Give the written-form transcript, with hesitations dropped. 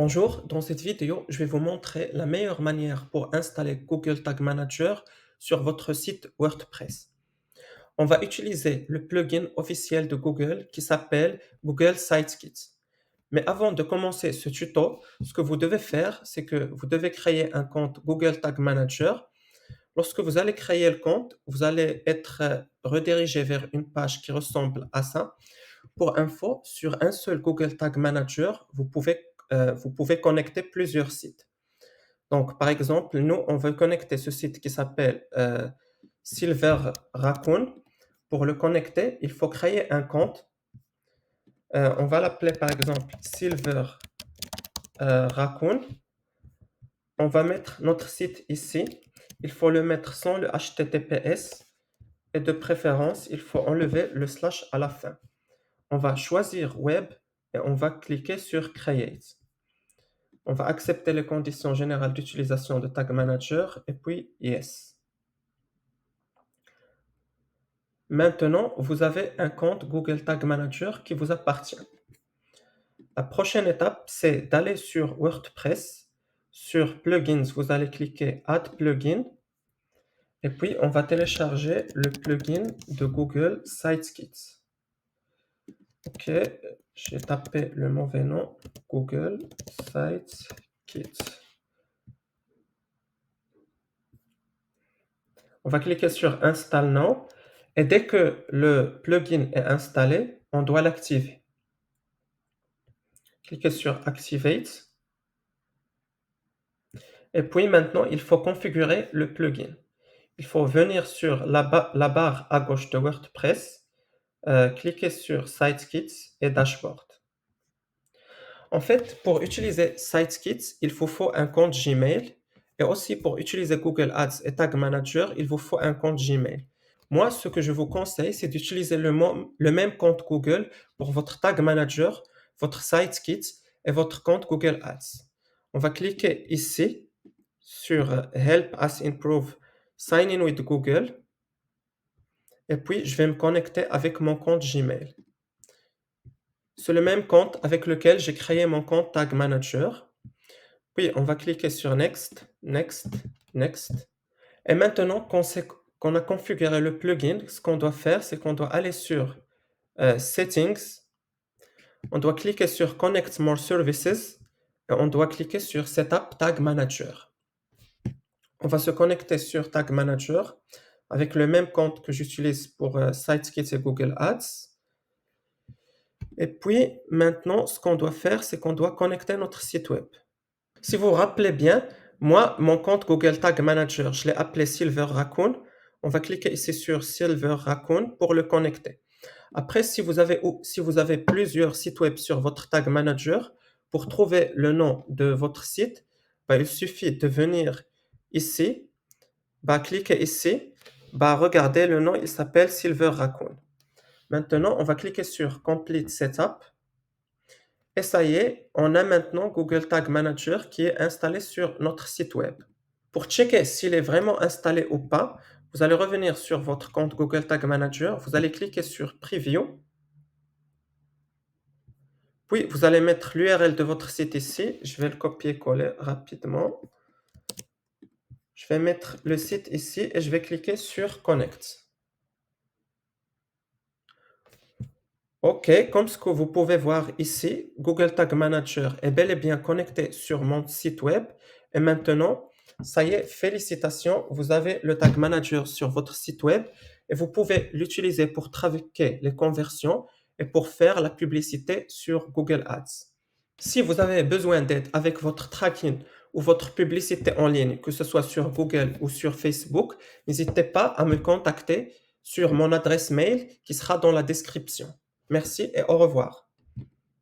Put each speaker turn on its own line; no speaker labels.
Bonjour, dans cette vidéo, je vais vous montrer la meilleure manière pour installer Google Tag Manager sur votre site WordPress. On va utiliser le plugin officiel de Google qui s'appelle Google Sitekit. Mais avant de commencer ce tuto, ce que vous devez faire, c'est que vous devez créer un compte Google Tag Manager. Lorsque vous allez créer le compte, vous allez être redirigé vers une page qui ressemble à ça. Pour info, sur un seul Google Tag Manager, vous pouvez connecter plusieurs sites. Donc, par exemple, nous, on veut connecter ce site qui s'appelle Silver Raccoon. Pour le connecter, il faut créer un compte. On va l'appeler par exemple Silver Raccoon. On va mettre notre site ici. Il faut le mettre sans le HTTPS et de préférence, il faut enlever le slash à la fin. On va choisir Web et on va cliquer sur Create. On va accepter les conditions générales d'utilisation de Tag Manager et puis Yes. Maintenant, vous avez un compte Google Tag Manager qui vous appartient. La prochaine étape, c'est d'aller sur WordPress. Sur Plugins, vous allez cliquer Add Plugin. Et puis, on va télécharger le plugin de Google Sitekit. Ok, j'ai tapé le mauvais nom, Google Sitekit. On va cliquer sur Install Now et dès que le plugin est installé, on doit l'activer. Cliquez sur Activate. Et puis maintenant, il faut configurer le plugin. Il faut venir sur la barre à gauche de WordPress, cliquer sur Sitekit et Dashboard. En fait, pour utiliser Sitekit, il vous faut un compte Gmail. Et aussi, pour utiliser Google Ads et Tag Manager, il vous faut un compte Gmail. Moi, ce que je vous conseille, c'est d'utiliser le même compte Google pour votre Tag Manager, votre Sitekit et votre compte Google Ads. On va cliquer ici sur Help us improve Sign in with Google. Et puis, je vais me connecter avec mon compte Gmail. C'est le même compte avec lequel j'ai créé mon compte Tag Manager. Puis, on va cliquer sur Next, Next, Next. Et maintenant qu'on a configuré le plugin, ce qu'on doit faire, c'est qu'on doit aller sur Settings. On doit cliquer sur Connect More Services. Et on doit cliquer sur Setup Tag Manager. On va se connecter sur Tag Manager avec le même compte que j'utilise pour Sitekit et Google Ads. Et puis, maintenant, ce qu'on doit faire, c'est qu'on doit connecter notre site web. Si vous vous rappelez bien, moi, mon compte Google Tag Manager, je l'ai appelé Silver Raccoon. On va cliquer ici sur Silver Raccoon pour le connecter. Après, si vous avez plusieurs sites web sur votre Tag Manager, pour trouver le nom de votre site, il suffit de venir ici, cliquer ici, regardez le nom, il s'appelle Silver Raccoon. Maintenant, on va cliquer sur Complete Setup. Et ça y est, on a maintenant Google Tag Manager qui est installé sur notre site web. Pour checker s'il est vraiment installé ou pas, vous allez revenir sur votre compte Google Tag Manager, vous allez cliquer sur Preview, puis vous allez mettre l'URL de votre site ici, je vais le copier-coller rapidement. Je vais mettre le site ici et je vais cliquer sur Connect. Ok, comme ce que vous pouvez voir ici, Google Tag Manager est bel et bien connecté sur mon site web. Et maintenant, ça y est, félicitations, vous avez le Tag Manager sur votre site web et vous pouvez l'utiliser pour traquer les conversions et pour faire la publicité sur Google Ads. Si vous avez besoin d'aide avec votre tracking ou votre publicité en ligne, que ce soit sur Google ou sur Facebook, n'hésitez pas à me contacter sur mon adresse mail qui sera dans la description. Merci et au revoir.